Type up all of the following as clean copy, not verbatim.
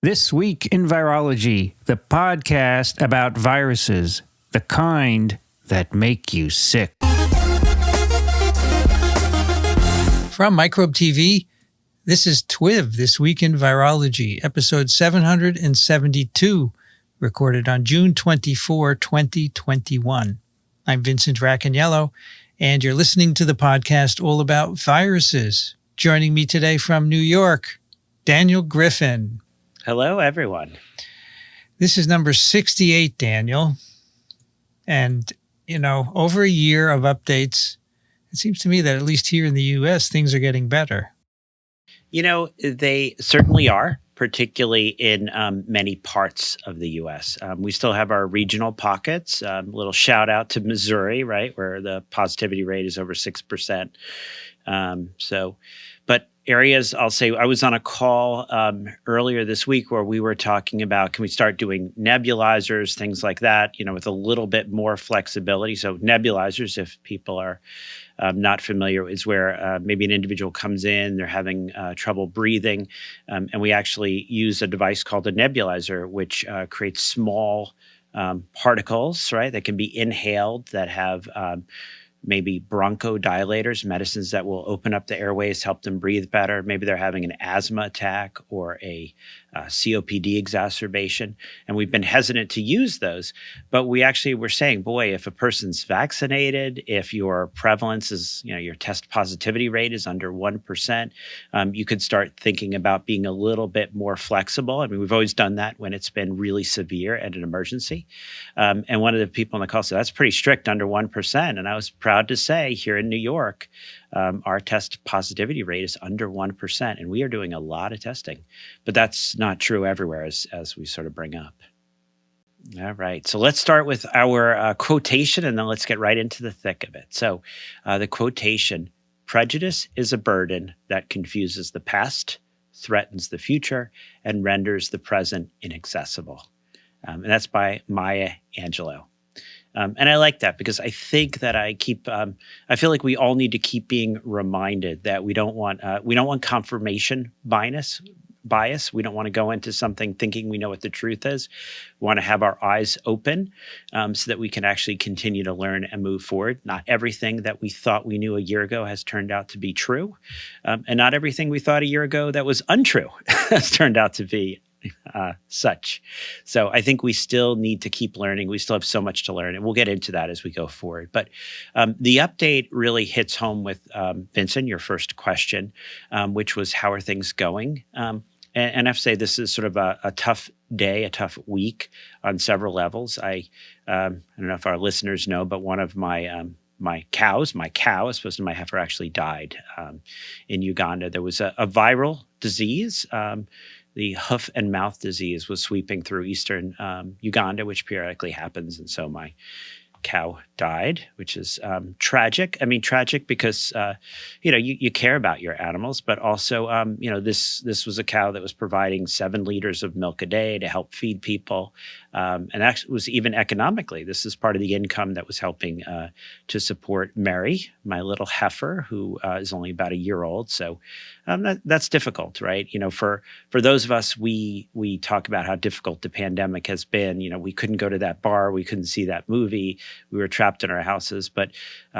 This Week in Virology, the podcast about viruses, the kind that make you sick. From Microbe TV, this is TWiV, This Week in Virology, episode 772, recorded on June 24, 2021. I'm Vincent Racaniello, and you're listening to the podcast all about viruses. Joining me today from New York, Daniel Griffin. Hello, everyone. This is number 68, Daniel. And, over a year of updates, it seems to me that at least here in the U.S., things are getting better. They certainly are, particularly in many parts of the U.S. We still have our regional pockets. A little shout out to Missouri, right, where the positivity rate is over 6%. But areas, I'll say, I was on a call earlier this week where we were talking about, can we start doing nebulizers, things like that, with a little bit more flexibility. So nebulizers, if people are not familiar, is where maybe an individual comes in, they're having trouble breathing, and we actually use a device called a nebulizer, which creates small particles, right, that can be inhaled that have maybe bronchodilators, medicines that will open up the airways, help them breathe better. Maybe they're having an asthma attack or a COPD exacerbation. And we've been hesitant to use those. But we actually were saying, boy, if a person's vaccinated, if your prevalence is, your test positivity rate is under 1%, you could start thinking about being a little bit more flexible. I mean, we've always done that when it's been really severe and an emergency. And one of the people on the call said, that's pretty strict, under 1%. And I was proud to say here in New York, our test positivity rate is under 1%, and we are doing a lot of testing. But that's not true everywhere, as we sort of bring up. All right, so let's start with our quotation, and then let's get right into the thick of it. So the quotation, prejudice is a burden that confuses the past, threatens the future, and renders the present inaccessible. And that's by Maya Angelou. And I like that because I think that I feel like we all need to keep being reminded that we don't want confirmation bias. We don't want to go into something thinking we know what the truth is. We want to have our eyes open so that we can actually continue to learn and move forward. Not everything that we thought we knew a year ago has turned out to be true. And not everything we thought a year ago that was untrue has turned out to be such. So I think we still need to keep learning. We still have so much to learn, and we'll get into that as we go forward. But the update really hits home with Vincent, your first question, which was, how are things going? And I have to say, this is sort of a tough day, a tough week on several levels. I don't know if our listeners know, but one of my cow, as opposed to my heifer, actually died in Uganda. There was a viral disease. The hoof and mouth disease was sweeping through eastern Uganda, which periodically happens. And so my cow died, which is tragic. I mean, tragic because, you care about your animals, but also, this was a cow that was providing 7 liters of milk a day to help feed people. And that was even economically. This is part of the income that was helping to support Mary, my little heifer, who is only about a year old. So that's difficult, right? For those of us, we talk about how difficult the pandemic has been. We couldn't go to that bar. We couldn't see that movie. We were trapped in our houses. But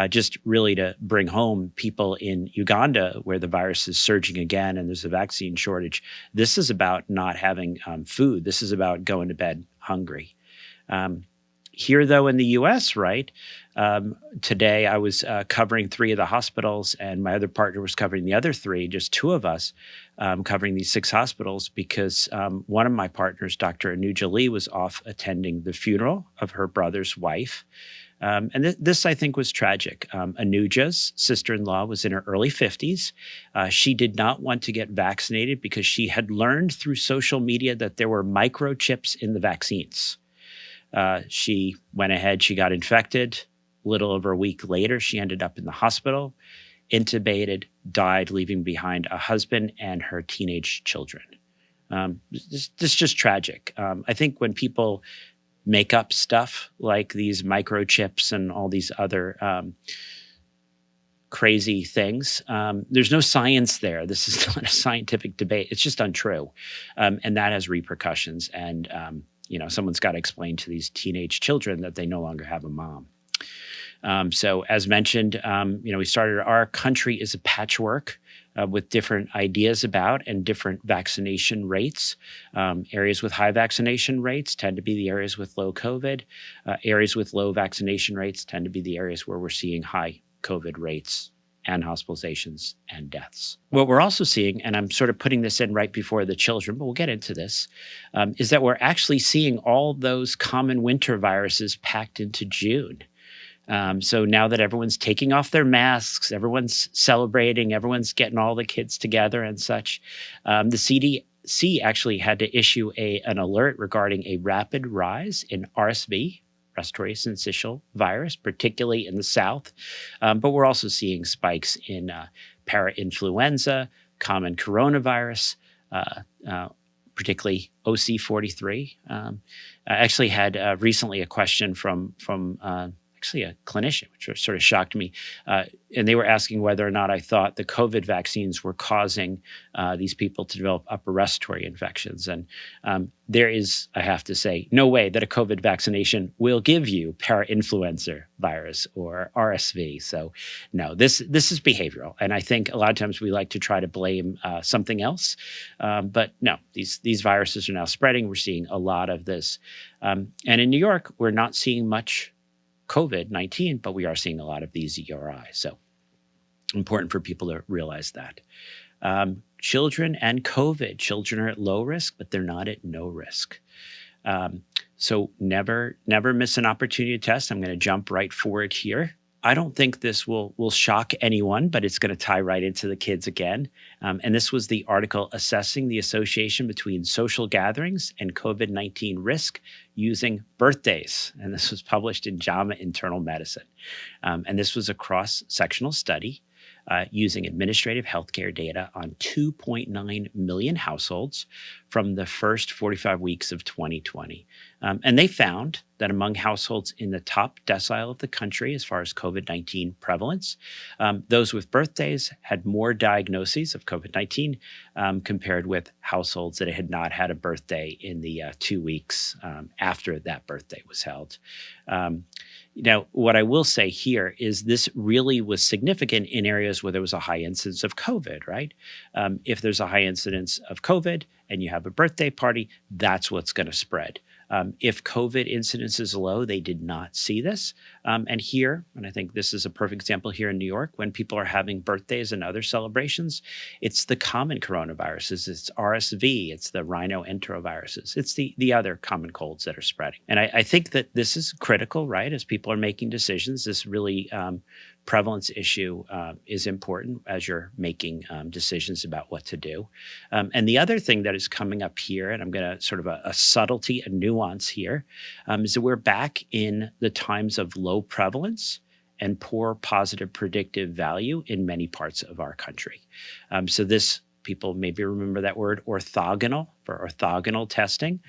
just really to bring home people in Uganda, where the virus is surging again and there's a vaccine shortage, this is about not having food. This is about going to bed hungry. Here, though, in the U.S., right, today I was covering 3 of the hospitals, and my other partner was covering the other 3, just 2 of us covering these 6 hospitals, because one of my partners, Dr. Anuja Lee, was off attending the funeral of her brother's wife. And this, I think, was tragic. Anuja's sister-in-law was in her early 50s. She did not want to get vaccinated because she had learned through social media that there were microchips in the vaccines. She went ahead, she got infected. A little over a week later, she ended up in the hospital, intubated, died, leaving behind a husband and her teenage children. This is just tragic. I think when people make up stuff like these microchips and all these other crazy things. There's no science there. This is not a scientific debate. It's just untrue. And that has repercussions. And, someone's got to explain to these teenage children that they no longer have a mom. So as mentioned, we started our country is a patchwork with different ideas about and different vaccination rates. Areas with high vaccination rates tend to be the areas with low COVID. Areas with low vaccination rates tend to be the areas where we're seeing high COVID rates and hospitalizations and deaths. What we're also seeing, and I'm sort of putting this in right before the children, but we'll get into this, is that we're actually seeing all those common winter viruses packed into June. So now that everyone's taking off their masks, everyone's celebrating, everyone's getting all the kids together and such, the CDC actually had to issue an alert regarding a rapid rise in RSV, respiratory syncytial virus, particularly in the South. But we're also seeing spikes in parainfluenza, common coronavirus, particularly OC43. I actually had recently a question from actually a clinician, which sort of shocked me. And they were asking whether or not I thought the COVID vaccines were causing these people to develop upper respiratory infections. And there is, I have to say, no way that a COVID vaccination will give you parainfluenza virus or RSV. So no, this is behavioral. And I think a lot of times we like to try to blame something else. But no, these viruses are now spreading. We're seeing a lot of this. And in New York, we're not seeing much COVID-19, but we are seeing a lot of these ERI. So important for people to realize that. Children and COVID. Children are at low risk, but they're not at no risk. So never miss an opportunity to test. I'm going to jump right forward here. I don't think this will shock anyone, but it's going to tie right into the kids again. And this was the article assessing the association between social gatherings and COVID-19 risk using birthdays. And this was published in JAMA Internal Medicine. And this was a cross-sectional study using administrative healthcare data on 2.9 million households from the first 45 weeks of 2020. And they found that among households in the top decile of the country as far as COVID-19 prevalence, those with birthdays had more diagnoses of COVID-19 compared with households that had not had a birthday in the 2 weeks after that birthday was held. Now, what I will say here is this really was significant in areas where there was a high incidence of COVID, right? If there's a high incidence of COVID and you have a birthday party, that's what's going to spread. If COVID incidence is low, they did not see this. And here, and I think this is a perfect example here in New York, when people are having birthdays and other celebrations, it's the common coronaviruses, it's RSV, it's the rhinoenteroviruses, it's the other common colds that are spreading. And I think that this is critical, right? As people are making decisions, this really prevalence issue is important as you're making decisions about what to do. And the other thing that is coming up here, and I'm going to sort of a subtlety, a nuance here, is that we're back in the times of low prevalence and poor positive predictive value in many parts of our country. So this, people maybe remember that word orthogonal for orthogonal testing.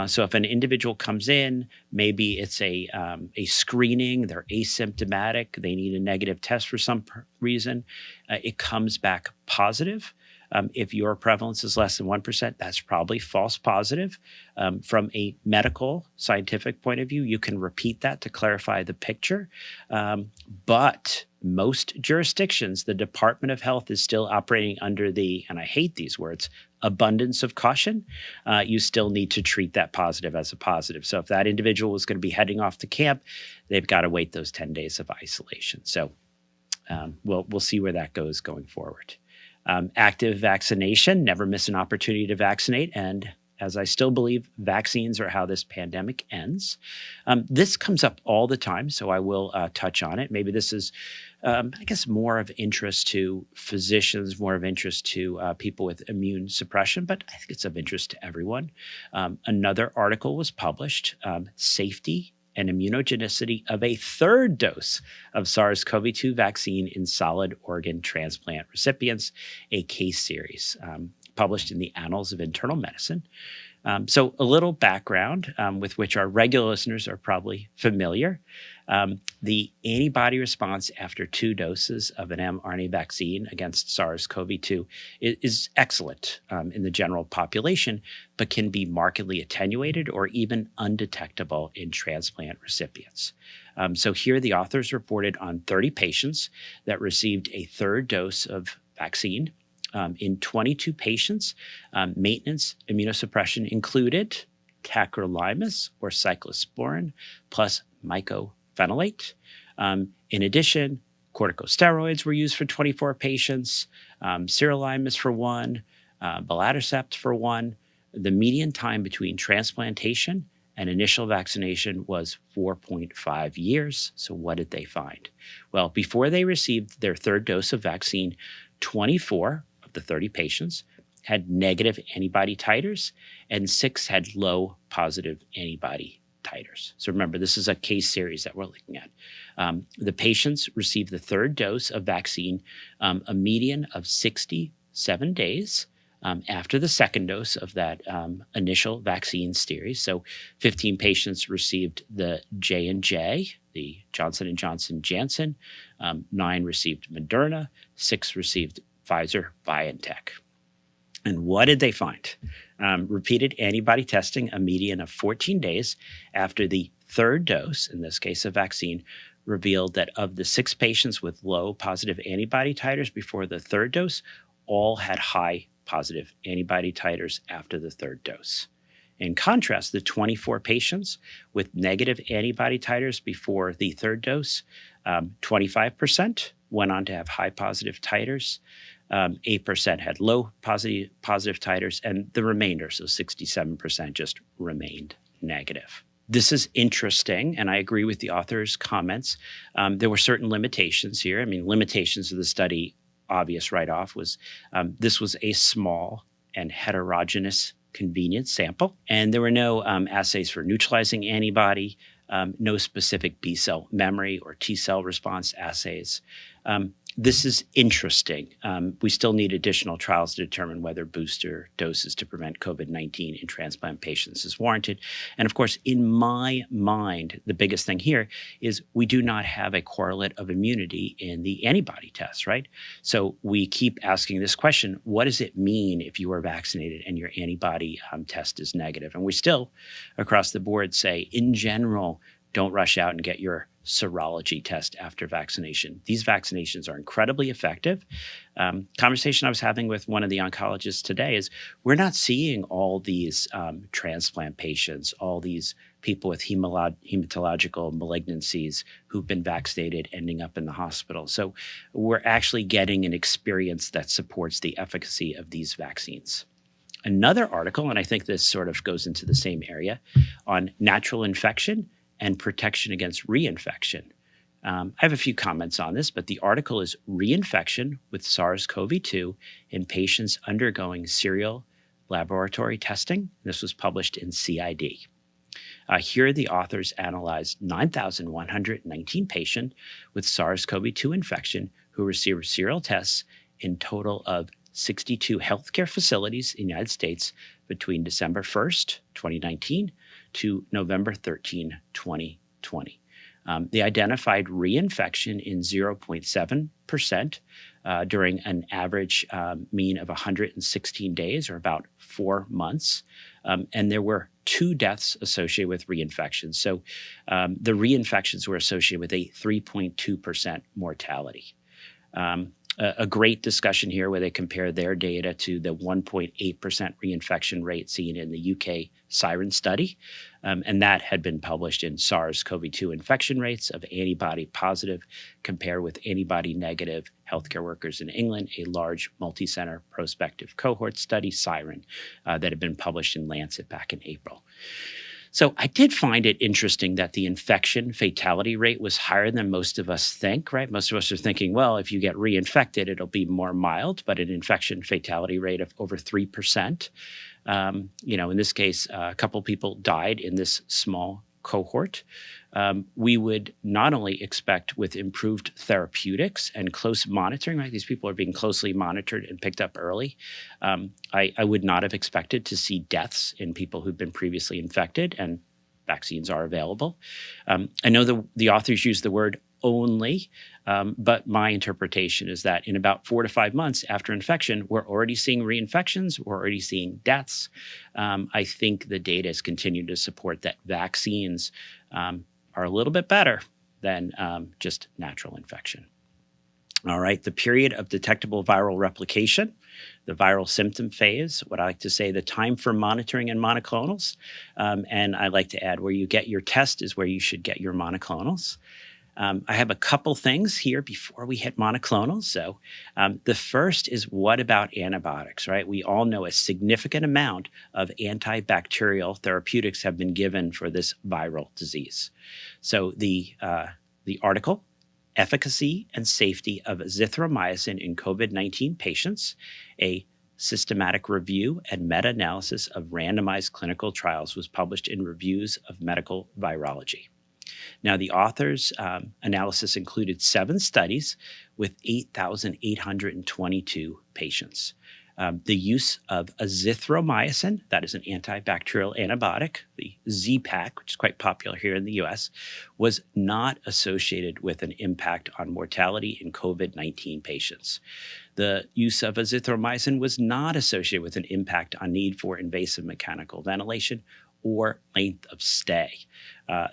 So if an individual comes in, maybe it's a screening, they're asymptomatic, they need a negative test for some reason, it comes back positive. If your prevalence is less than 1%, that's probably false positive. From a medical, scientific point of view, you can repeat that to clarify the picture. But most jurisdictions, the Department of Health is still operating under the, and I hate these words, abundance of caution. You still need to treat that positive as a positive. So if that individual is going to be heading off to camp, they've got to wait those 10 days of isolation. So we'll see where that goes going forward. Active vaccination, never miss an opportunity to vaccinate. And as I still believe, vaccines are how this pandemic ends. This comes up all the time, so I will touch on it. Maybe this is, I guess, more of interest to physicians, more of interest to people with immune suppression, but I think it's of interest to everyone. Another article was published, Safety and immunogenicity of a third dose of SARS-CoV-2 vaccine in solid organ transplant recipients, a case series published in the Annals of Internal Medicine. So a little background with which our regular listeners are probably familiar. The antibody response after 2 doses of an mRNA vaccine against SARS-CoV-2 is excellent in the general population, but can be markedly attenuated or even undetectable in transplant recipients. So here the authors reported on 30 patients that received a 3rd dose of vaccine. In 22 patients, maintenance immunosuppression included tacrolimus or cyclosporin plus mycophenolate. In addition, corticosteroids were used for 24 patients, sirolimus for 1, belatacept for 1. The median time between transplantation and initial vaccination was 4.5 years. So what did they find? Well, before they received their 3rd dose of vaccine, 24 of the 30 patients had negative antibody titers, and 6 had low positive antibody titers. So remember, this is a case series that we're looking at. The patients received the 3rd dose of vaccine a median of 67 days after the 2nd dose of that initial vaccine series. So 15 patients received the J&J, the Johnson & Johnson Janssen, 9 received Moderna, 6 received Pfizer-BioNTech. And what did they find? Repeated antibody testing a median of 14 days after the 3rd dose, in this case a vaccine, revealed that of the 6 patients with low positive antibody titers before the 3rd dose, all had high positive antibody titers after the 3rd dose. In contrast, the 24 patients with negative antibody titers before the 3rd dose, 25% went on to have high positive titers. 8% had low positive titers, and the remainder, so 67%, just remained negative. This is interesting, and I agree with the author's comments. There were certain limitations here. I mean, limitations of the study, obvious right off, was this was a small and heterogeneous convenient sample, and there were no assays for neutralizing antibody, no specific B cell memory or T cell response assays. This is interesting. We still need additional trials to determine whether booster doses to prevent COVID-19 in transplant patients is warranted. And of course, in my mind, the biggest thing here is we do not have a correlate of immunity in the antibody test, right? So we keep asking this question, what does it mean if you are vaccinated and your antibody test is negative? And we still, across the board, say, in general, don't rush out and get your serology test after vaccination. These vaccinations are incredibly effective. Conversation I was having with one of the oncologists today is we're not seeing all these transplant patients, all these people with hematological malignancies who've been vaccinated ending up in the hospital. So we're actually getting an experience that supports the efficacy of these vaccines. Another article, and I think this sort of goes into the same area, on natural infection and protection against reinfection. I have a few comments on this, but the article is Reinfection with SARS-CoV-2 in patients undergoing serial laboratory testing. This was published in CID. Here, the authors analyzed 9,119 patients with SARS-CoV-2 infection who received serial tests in total of 62 healthcare facilities in the United States between December 1st, 2019 to November 13, 2020. They identified reinfection in 0.7% during an average mean of 116 days, or about 4 months. And there were 2 deaths associated with reinfections. So the reinfections were associated with a 3.2% mortality. A great discussion here where they compare their data to the 1.8% reinfection rate seen in the UK Siren study. And that had been published in SARS-CoV-2 infection rates of antibody positive compared with antibody negative healthcare workers in England, a large multi-center prospective cohort study, Siren, that had been published in Lancet back in April. So I did find it interesting that the infection fatality rate was higher than most of us think, right? Most of us are thinking, well, if you get reinfected, it'll be more mild, but an infection fatality rate of over 3%. In this case, a couple people died in this small cohort, we would not only expect with improved therapeutics and close monitoring, right? These people are being closely monitored and picked up early. I would not have expected to see deaths in people who've been previously infected, and vaccines are available. I know the authors use the word only, but my interpretation is that in about 4 to 5 months after infection, we're already seeing reinfections, we're already seeing deaths. I think the data is continuing to support that vaccines are a little bit better than just natural infection. All right, the period of detectable viral replication, the viral symptom phase, what I like to say, the time for monitoring in monoclonals. And I like to add, where you get your test is where you should get your monoclonals. I have a couple things here before we hit monoclonals. So the first is, what about antibiotics, right? We all know a significant amount of antibacterial therapeutics have been given for this viral disease. So the article, Efficacy and Safety of Azithromycin in COVID-19 Patients, a systematic review and meta-analysis of randomized clinical trials, was published in Reviews of Medical Virology. Now, the authors' analysis included 7 studies with 8,822 patients. The use of azithromycin, that is an antibacterial antibiotic, the Z-Pak, which is quite popular here in the US, was not associated with an impact on mortality in COVID-19 patients. The use of azithromycin was not associated with an impact on need for invasive mechanical ventilation or length of stay.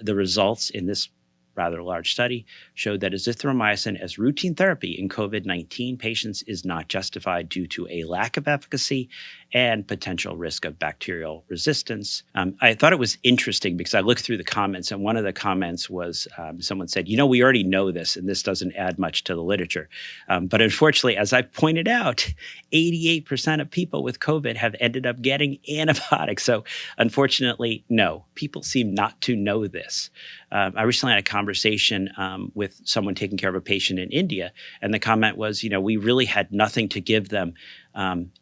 The results in this rather large study showed that azithromycin as routine therapy in COVID-19 patients is not justified due to a lack of efficacy and potential risk of bacterial resistance. I thought it was interesting because I looked through the comments, and one of the comments was someone said, we already know this, and this doesn't add much to the literature. But unfortunately, as I pointed out, 88% of people with COVID have ended up getting antibiotics. So unfortunately, no, people seem not to know this. I recently had a conversation with someone taking care of a patient in India, and the comment was, we really had nothing to give them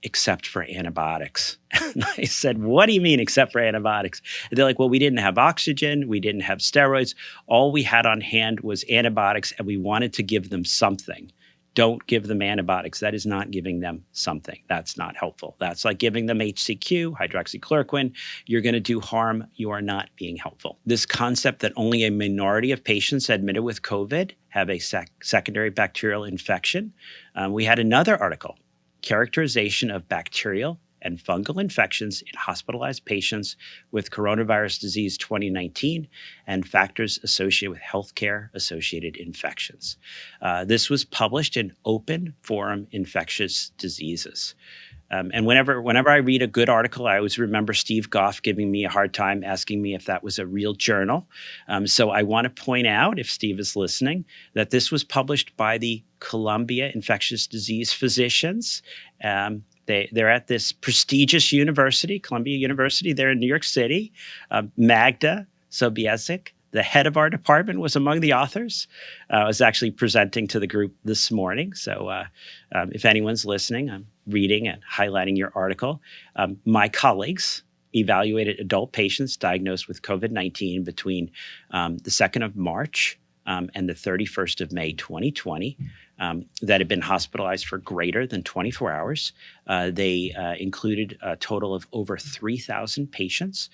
except for antibiotics. And I said, what do you mean except for antibiotics? And they're like, well, we didn't have oxygen, we didn't have steroids. All we had on hand was antibiotics, and we wanted to give them something. Don't give them antibiotics. That is not giving them something. That's not helpful. That's like giving them HCQ, hydroxychloroquine. You're going to do harm. You are not being helpful. This concept that only a minority of patients admitted with COVID have a secondary bacterial infection. We had another article, Characterization of Bacterial and Fungal Infections in Hospitalized Patients with Coronavirus Disease 2019 and Factors Associated with Healthcare-Associated Infections. This was published in Open Forum Infectious Diseases. And whenever I read a good article, I always remember Steve Goff giving me a hard time, asking me if that was a real journal. So I want to point out, if Steve is listening, that this was published by the Columbia Infectious Disease Physicians. They're at this prestigious university, Columbia University, there in New York City. Magda Sobieski, the head of our department, was among the authors. I was actually presenting to the group this morning. So if anyone's listening, I'm reading and highlighting your article. My colleagues evaluated adult patients diagnosed with COVID-19 between the 2nd of March and the 31st of May 2020 that had been hospitalized for greater than 24 hours. They included a total of over 3,000 patients.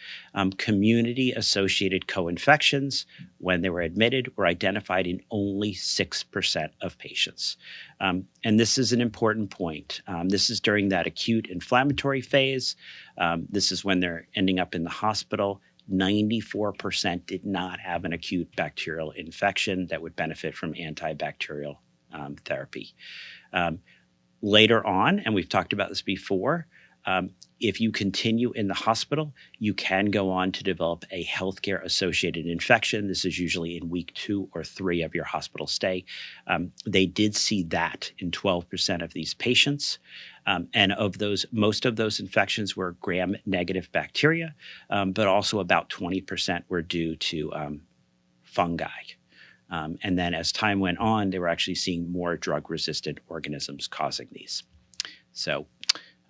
Community-associated co-infections, when they were admitted, were identified in only 6% of patients. And this is an important point. This is during that acute inflammatory phase. This is when they're ending up in the hospital. 94% did not have an acute bacterial infection that would benefit from antibacterial therapy. Later on, and we've talked about this before, if you continue in the hospital, you can go on to develop a healthcare-associated infection. This is usually in week 2 or 3 of your hospital stay. They did see that in 12% of these patients. And of those, most of those infections were gram-negative bacteria, but also about 20% were due to fungi. And then as time went on, they were actually seeing more drug-resistant organisms causing these. So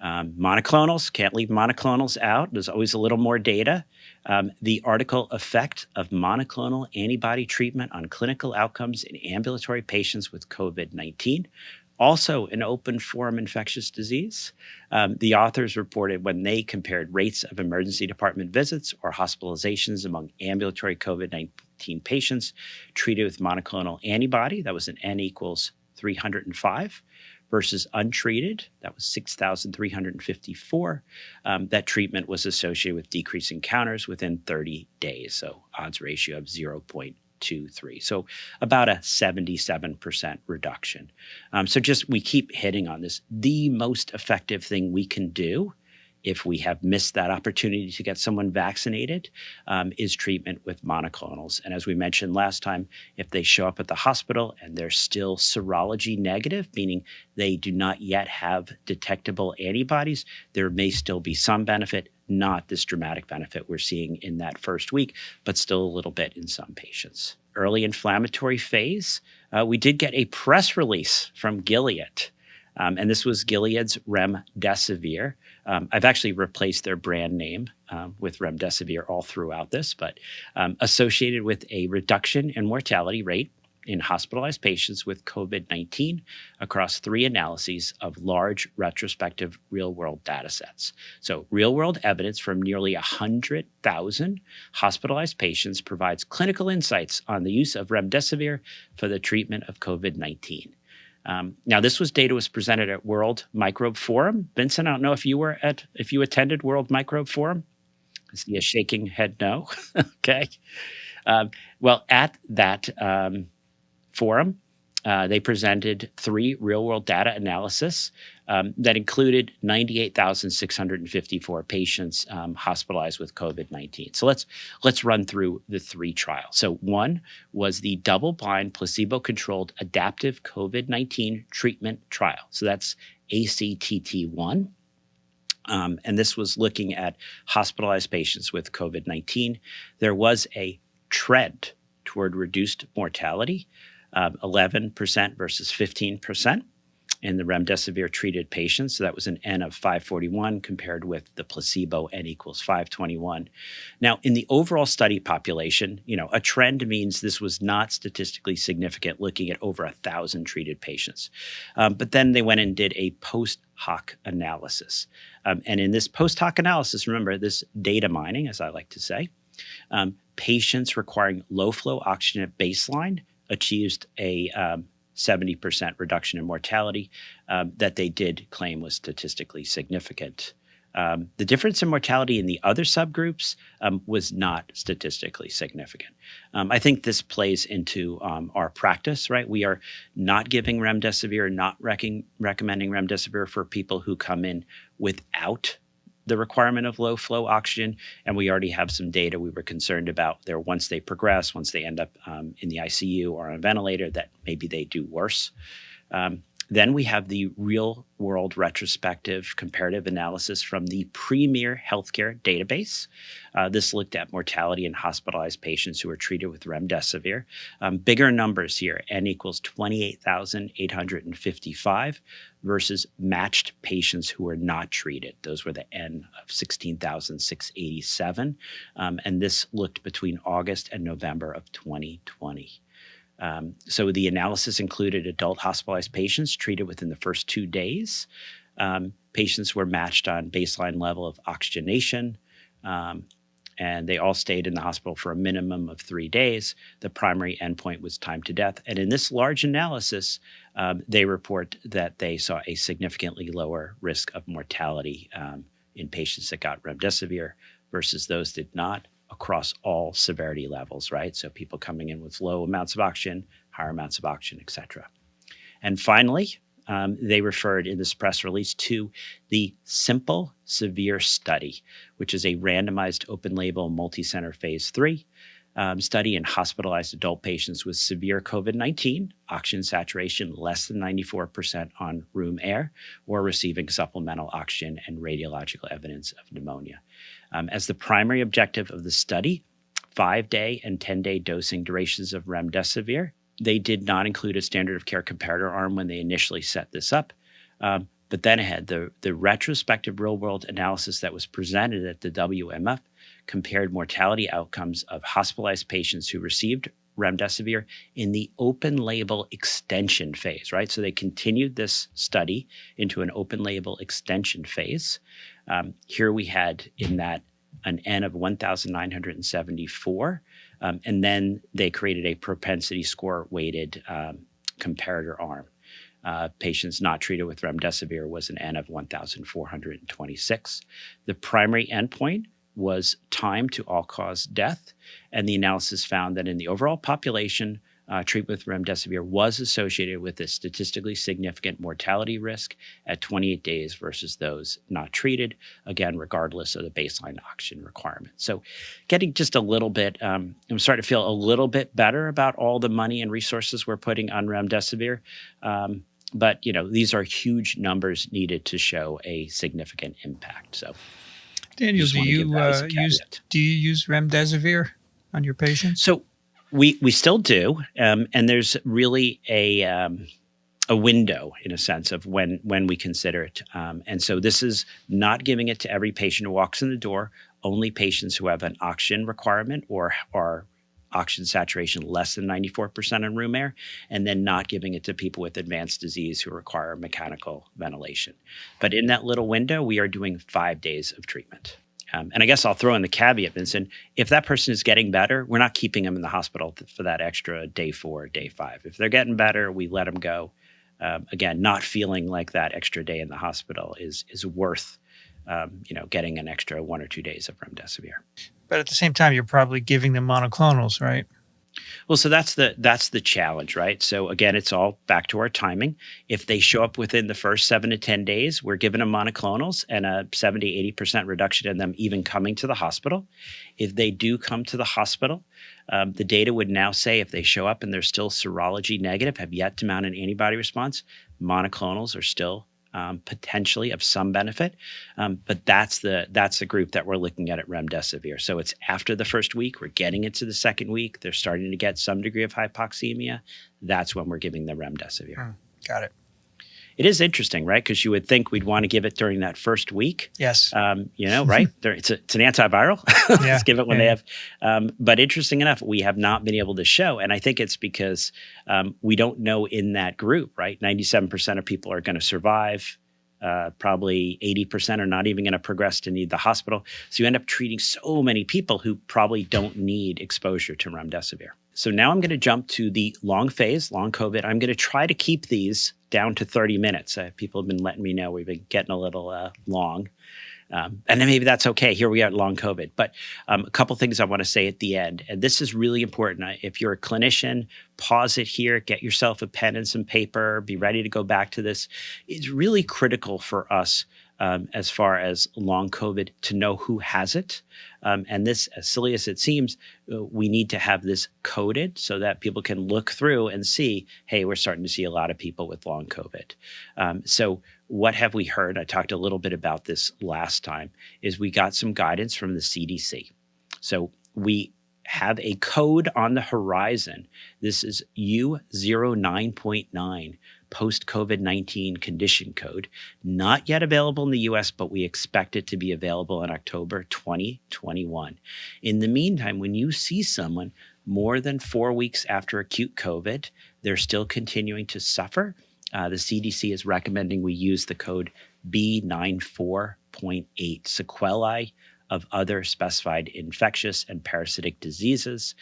Monoclonals, can't leave monoclonals out. There's always a little more data. The article Effect of Monoclonal Antibody Treatment on Clinical Outcomes in Ambulatory Patients with COVID-19. Also an open forum infectious disease. The authors reported when they compared rates of emergency department visits or hospitalizations among ambulatory COVID-19 patients treated with monoclonal antibody, that was an N equals 305, versus untreated, that was 6,354. That treatment was associated with decreasing counters within 30 days, so odds ratio of 0.23. So about a 77% reduction. So just we keep hitting on this. The most effective thing we can do if we have missed that opportunity to get someone vaccinated is treatment with monoclonals. And as we mentioned last time, if they show up at the hospital and they're still serology negative, meaning they do not yet have detectable antibodies, there may still be some benefit, not this dramatic benefit we're seeing in that first week, but still a little bit in some patients. Early inflammatory phase, we did get a press release from Gilead. And this was Gilead's Remdesivir. I've actually replaced their brand name with Remdesivir all throughout this, but associated with a reduction in mortality rate in hospitalized patients with COVID-19 across 3 analyses of large retrospective real-world data sets. So real-world evidence from nearly 100,000 hospitalized patients provides clinical insights on the use of Remdesivir for the treatment of COVID-19. Now, this data was presented at World Microbe Forum. Vincent, I don't know if you attended World Microbe Forum. I see a shaking head no. Okay. Well, at that forum, they presented 3 real-world data analysis that included 98,654 patients hospitalized with COVID-19. So let's run through the 3 trials. So one was the double-blind, placebo-controlled adaptive COVID-19 treatment trial. So that's ACTT1. And this was looking at hospitalized patients with COVID-19. There was a trend toward reduced mortality, 11% versus 15% in the Remdesivir treated patients. So that was an N of 541 compared with the placebo N equals 521. Now, in the overall study population, a trend means this was not statistically significant looking at over 1,000 treated patients. But then they went and did a post hoc analysis. And in this post hoc analysis, remember this data mining, as I like to say, patients requiring low flow oxygen at baseline achieved a 70% reduction in mortality that they did claim was statistically significant. The difference in mortality in the other subgroups was not statistically significant. I think this plays into our practice, right? We are not giving Remdesivir, not recommending Remdesivir for people who come in without the requirement of low flow oxygen. And we already have some data we were concerned about there once they progress, once they end up in the ICU or on a ventilator, that maybe they do worse. Then we have the real world retrospective comparative analysis from the Premier Healthcare database. This looked at mortality in hospitalized patients who were treated with Remdesivir. Bigger numbers here, N equals 28,855 versus matched patients who were not treated. Those were the N of 16,687. And this looked between August and November of 2020. So the analysis included adult hospitalized patients treated within the first 2 days. Patients were matched on baseline level of oxygenation, and they all stayed in the hospital for a minimum of 3 days. The primary endpoint was time to death. And in this large analysis, they report that they saw a significantly lower risk of mortality in patients that got Remdesivir versus those did not, across all severity levels, right? So people coming in with low amounts of oxygen, higher amounts of oxygen, et cetera. And finally, they referred in this press release to the Simple Severe Study, which is a randomized open-label multi-center phase 3 study in hospitalized adult patients with severe COVID-19, oxygen saturation less than 94% on room air, or receiving supplemental oxygen and radiological evidence of pneumonia. As the primary objective of the study, 5-day and 10-day dosing durations of Remdesivir. They did not include a standard of care comparator arm when they initially set this up. But then ahead, the retrospective real-world analysis that was presented at the WMF compared mortality outcomes of hospitalized patients who received remdesivir in the open label extension phase, right? So they continued this study into an open label extension phase. Here we had in that an N of 1,974, and then they created a propensity score weighted comparator arm. Patients not treated with remdesivir was an N of 1,426. The primary endpoint was time to all-cause death, and the analysis found that in the overall population, treatment with remdesivir was associated with a statistically significant mortality risk at 28 days versus those not treated, again, regardless of the baseline oxygen requirement. So getting just a little bit, I'm starting to feel a little bit better about all the money and resources we're putting on remdesivir. But, these are huge numbers needed to show a significant impact. So, Daniel, do you use remdesivir on your patients? So we still do, and there's really a window in a sense of when we consider it. And so this is not giving it to every patient who walks in the door, only patients who have an oxygen requirement or are oxygen saturation less than 94% in room air, and then not giving it to people with advanced disease who require mechanical ventilation. But in that little window, we are doing 5 days of treatment. And I guess I'll throw in the caveat, Vincent, if that person is getting better, we're not keeping them in the hospital for that extra day 4, day 5. If they're getting better, we let them go. Again, not feeling like that extra day in the hospital is worth getting an extra 1 or 2 days of remdesivir. But at the same time, you're probably giving them monoclonals, right? Well, so that's the challenge, right? So again, it's all back to our timing. If they show up within the first 7 to 10 days, we're giving them monoclonals and a 70, 80% reduction in them even coming to the hospital. If they do come to the hospital, the data would now say if they show up and they're still serology negative, have yet to mount an antibody response, monoclonals are still potentially of some benefit, but that's the group that we're looking at remdesivir. So it's after the first week, we're getting into the second week, they're starting to get some degree of hypoxemia. That's when we're giving the remdesivir. Got it. It is interesting, right? Because you would think we'd want to give it during that first week. Yes. Right? It's an antiviral. Let's give it when they have. But interesting enough, we have not been able to show. And I think it's because we don't know in that group, right? 97% of people are going to survive. Probably 80% are not even going to progress to need the hospital. So you end up treating so many people who probably don't need exposure to remdesivir. So now I'm going to jump to the long phase, long COVID. I'm going to try to keep these down to 30 minutes. People have been letting me know we've been getting a little long. And then maybe that's okay. Here we are at long COVID. But a couple things I want to say at the end. And this is really important. If you're a clinician, pause it here, get yourself a pen and some paper, be ready to go back to this. It's really critical for us as far as long COVID to know who has it. And this, as silly as it seems, we need to have this coded so that people can look through and see, hey, we're starting to see a lot of people with long COVID. So what have we heard? I talked a little bit about this last time, is we got some guidance from the CDC. So we have a code on the horizon. This is U09.9. Post-COVID-19 condition code, not yet available in the US, but we expect it to be available in October 2021. In the meantime, when you see someone more than 4 weeks after acute COVID, they're still continuing to suffer, the CDC is recommending we use the code B94.8, sequelae of other specified infectious and parasitic diseases.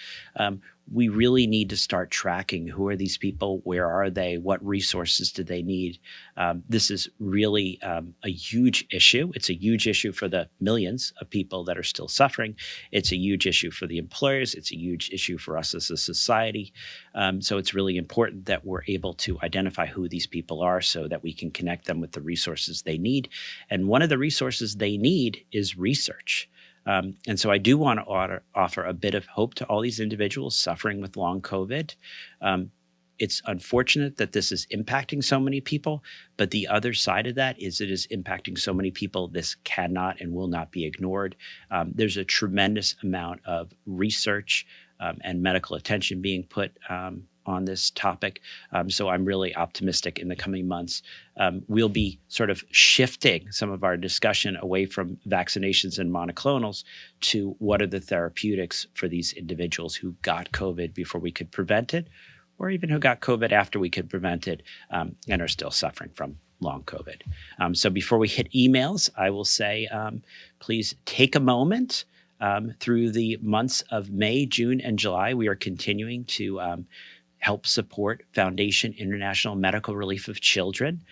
We really need to start tracking who are these people, where are they, what resources do they need. This is really a huge issue. It's a huge issue for the millions of people that are still suffering. It's a huge issue for the employers. It's a huge issue for us as a society. So it's really important that we're able to identify who these people are so that we can connect them with the resources they need. And one of the resources they need is research. And so I do want to offer a bit of hope to all these individuals suffering with long COVID. It's unfortunate that this is impacting so many people, but the other side of that is it is impacting so many people. This cannot and will not be ignored. There's a tremendous amount of research and medical attention being put on this topic. So I'm really optimistic in the coming months. We'll be sort of shifting some of our discussion away from vaccinations and monoclonals to what are the therapeutics for these individuals who got COVID before we could prevent it, or even who got COVID after we could prevent it and are still suffering from long COVID. So before we hit emails, I will say, please take a moment through the months of May, June, and July. We are continuing to help support Foundation International Medical Relief of Children.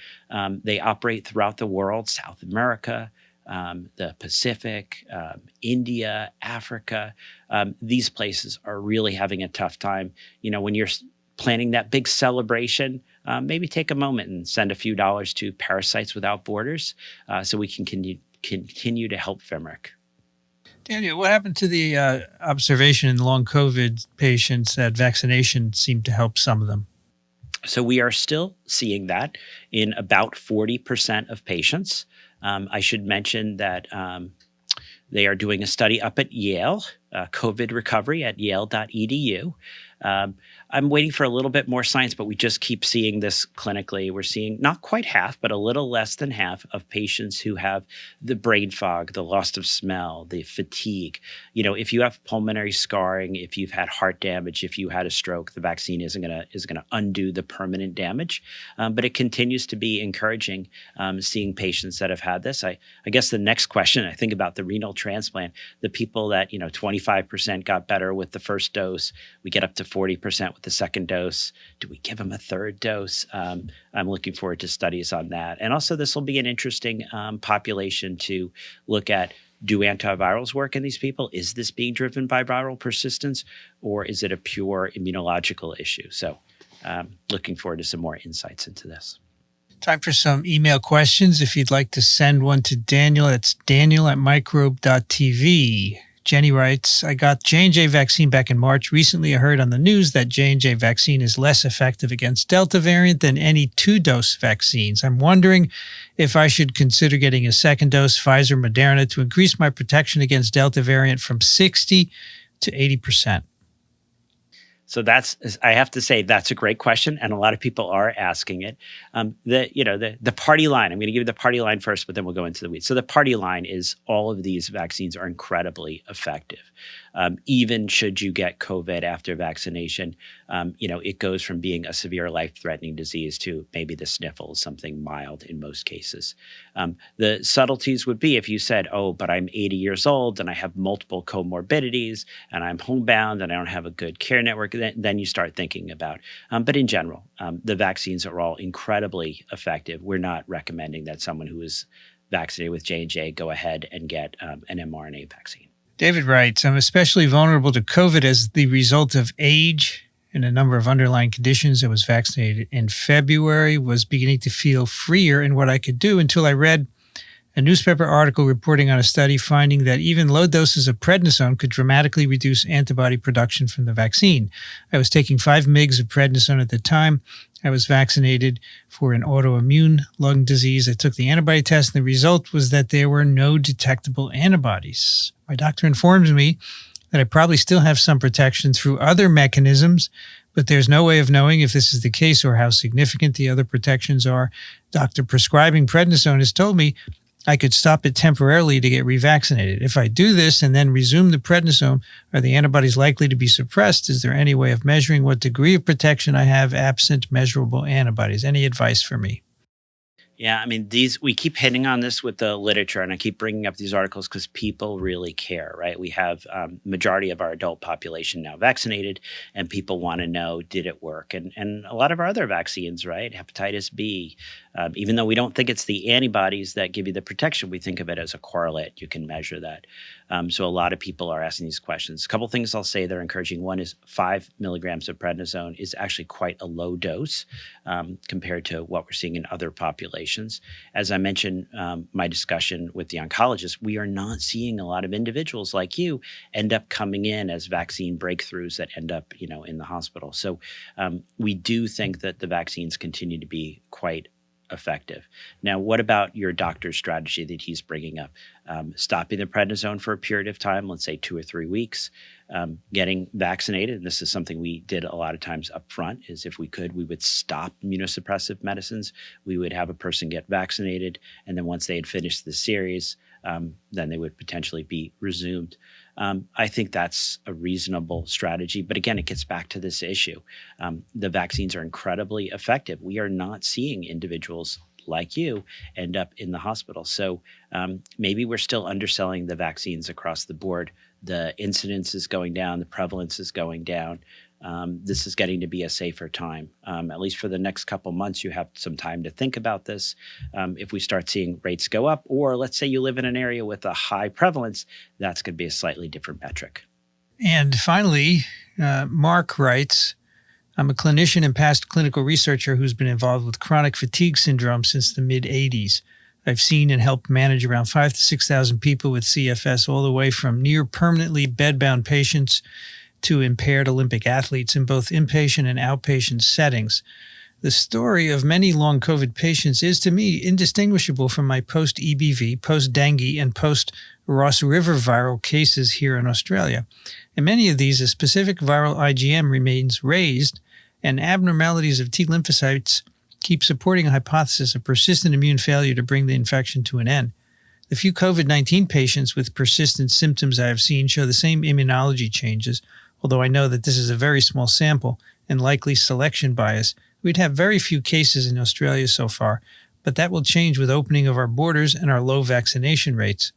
They operate throughout the world, South America, the Pacific, India, Africa. These places are really having a tough time. When you're planning that big celebration, maybe take a moment and send a few dollars to Parasites Without Borders so we can continue to help FIMRIC. Daniel, what happened to the observation in long COVID patients that vaccination seemed to help some of them? So we are still seeing that in about 40% of patients. I should mention that they are doing a study up at Yale, COVID recovery at yale.edu. I'm waiting for a little bit more science, but we just keep seeing this clinically. We're seeing not quite half, but a little less than half of patients who have the brain fog, the loss of smell, the fatigue. If you have pulmonary scarring, if you've had heart damage, if you had a stroke, the vaccine is going to undo the permanent damage. But it continues to be encouraging seeing patients that have had this. I guess the next question, I think about the renal transplant, the people that 25% got better with the first dose, we get up to 40% with the second dose. Do we give them a third dose? I'm looking forward to studies on that. And also this will be an interesting population to look at. Do antivirals work in these people? Is this being driven by viral persistence, or is it a pure immunological issue? So looking forward to some more insights into this. Time for some email questions. If you'd like to send one to Daniel, it's daniel@microbe.tv. Jenny writes, I got J&J vaccine back in March. Recently, I heard on the news that J&J vaccine is less effective against Delta variant than any 2-dose vaccines. I'm wondering if I should consider getting a second dose, Pfizer, Moderna, to increase my protection against Delta variant from 60 to 80%. So I have to say, that's a great question, and a lot of people are asking it. The party line, I'm going to give you the party line first, but then we'll go into the weeds. So the party line is all of these vaccines are incredibly effective. Even should you get COVID after vaccination, it goes from being a severe life-threatening disease to maybe the sniffles, something mild in most cases. The subtleties would be if you said, oh, but I'm 80 years old and I have multiple comorbidities and I'm homebound and I don't have a good care network, then you start thinking about. But in general, the vaccines are all incredibly effective. We're not recommending that someone who is vaccinated with J&J go ahead and get an mRNA vaccine. David writes, I'm especially vulnerable to COVID as the result of age and a number of underlying conditions. I was vaccinated in February, was beginning to feel freer in what I could do until I read a newspaper article reporting on a study finding that even low doses of prednisone could dramatically reduce antibody production from the vaccine. I was taking 5 mg of prednisone at the time. I was vaccinated for an autoimmune lung disease. I took the antibody test, and the result was that there were no detectable antibodies. My doctor informs me that I probably still have some protection through other mechanisms, but there's no way of knowing if this is the case or how significant the other protections are. Doctor prescribing prednisone has told me I could stop it temporarily to get revaccinated. If I do this and then resume the prednisone, are the antibodies likely to be suppressed? Is there any way of measuring what degree of protection I have absent measurable antibodies? Any advice for me? Yeah, I mean, we keep hitting on this with the literature, and I keep bringing up these articles because people really care, right? We have majority of our adult population now vaccinated, and people want to know, did it work? And a lot of our other vaccines, right? Hepatitis B, even though we don't think it's the antibodies that give you the protection, we think of it as a correlate. You can measure that. So a lot of people are asking these questions. A couple things I'll say they're encouraging. One is 5 milligrams of prednisone is actually quite a low dose compared to what we're seeing in other populations. As I mentioned, my discussion with the oncologist, we are not seeing a lot of individuals like you end up coming in as vaccine breakthroughs that end up, in the hospital. So we do think that the vaccines continue to be quite effective. Now, what about your doctor's strategy that he's bringing up? Stopping the prednisone for a period of time, let's say 2 or 3 weeks, getting vaccinated. This is something we did a lot of times up front, is if we could, we would stop immunosuppressive medicines. We would have a person get vaccinated, and then once they had finished the series, then they would potentially be resumed. I think that's a reasonable strategy. But again, it gets back to this issue. The vaccines are incredibly effective. We are not seeing individuals like you end up in the hospital. So maybe we're still underselling the vaccines across the board. The incidence is going down, the prevalence is going down. This is getting to be a safer time. At least for the next couple months, you have some time to think about this. If we start seeing rates go up, or let's say you live in an area with a high prevalence, that's going to be a slightly different metric. And finally, Mark writes, I'm a clinician and past clinical researcher who's been involved with chronic fatigue syndrome since the mid-'80s. I've seen and helped manage around 5,000 to 6,000 people with CFS, all the way from near permanently bedbound patients to impaired Olympic athletes in both inpatient and outpatient settings. The story of many long COVID patients is, to me, indistinguishable from my post-EBV, post-dengue, and post-Ross River viral cases here in Australia. In many of these, a specific viral IgM remains raised, and abnormalities of T lymphocytes keep supporting a hypothesis of persistent immune failure to bring the infection to an end. The few COVID-19 patients with persistent symptoms I have seen show the same immunology changes, although I know that this is a very small sample and likely selection bias. We'd have very few cases in Australia so far, but that will change with opening of our borders and our low vaccination rates.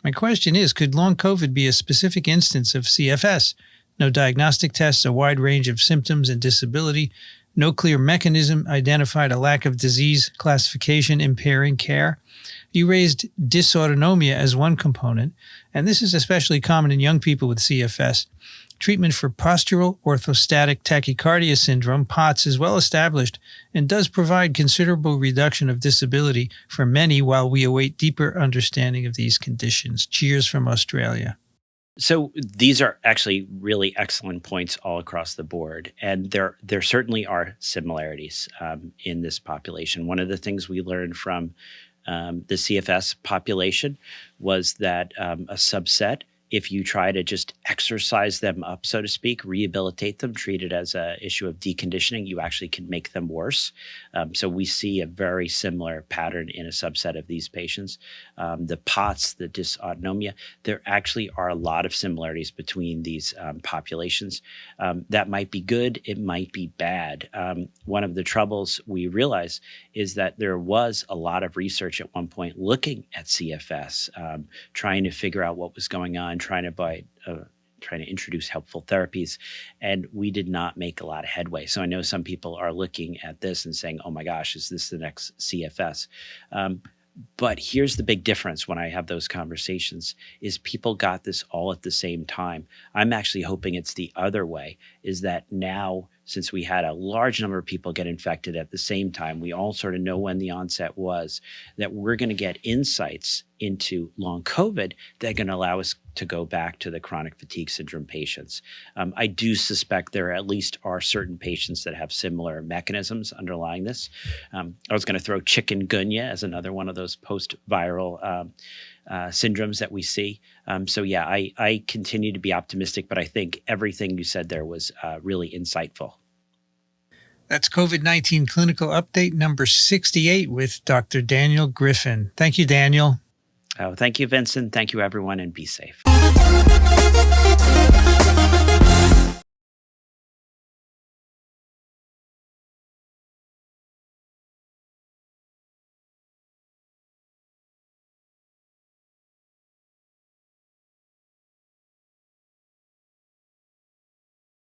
My question is, could long COVID be a specific instance of CFS? No diagnostic tests, a wide range of symptoms and disability, no clear mechanism identified, a lack of disease classification impairing care. You raised dysautonomia as one component, and this is especially common in young people with CFS. Treatment for postural orthostatic tachycardia syndrome, POTS, is well established and does provide considerable reduction of disability for many while we await deeper understanding of these conditions. Cheers from Australia. So these are actually really excellent points all across the board. And there certainly are similarities in this population. One of the things we learned from the CFS population was that a subset, if you try to just exercise them up, so to speak, rehabilitate them, treat it as an issue of deconditioning, you actually can make them worse. So we see a very similar pattern in a subset of these patients. The POTS, the dysautonomia, there actually are a lot of similarities between these populations. That might be good, it might be bad. One of the troubles we realize is that there was a lot of research at one point looking at CFS, trying to figure out what was going on, trying to introduce helpful therapies, and we did not make a lot of headway. So I know some people are looking at this and saying, oh my gosh, is this the next CFS? But here's the big difference when I have those conversations is people got this all at the same time. I'm actually hoping it's the other way, is that now, since we had a large number of people get infected at the same time, we all sort of know when the onset was, that we're going to get insights into long COVID that are going to allow us to go back to the chronic fatigue syndrome patients. I do suspect there at least are certain patients that have similar mechanisms underlying this. I was going to throw chikungunya as another one of those post-viral syndromes that we see. So yeah, I continue to be optimistic, but I think everything you said there was really insightful. That's COVID-19 Clinical Update number 68 with Dr. Daniel Griffin. Thank you, Daniel. Thank you, Vincent. Thank you, everyone, and be safe.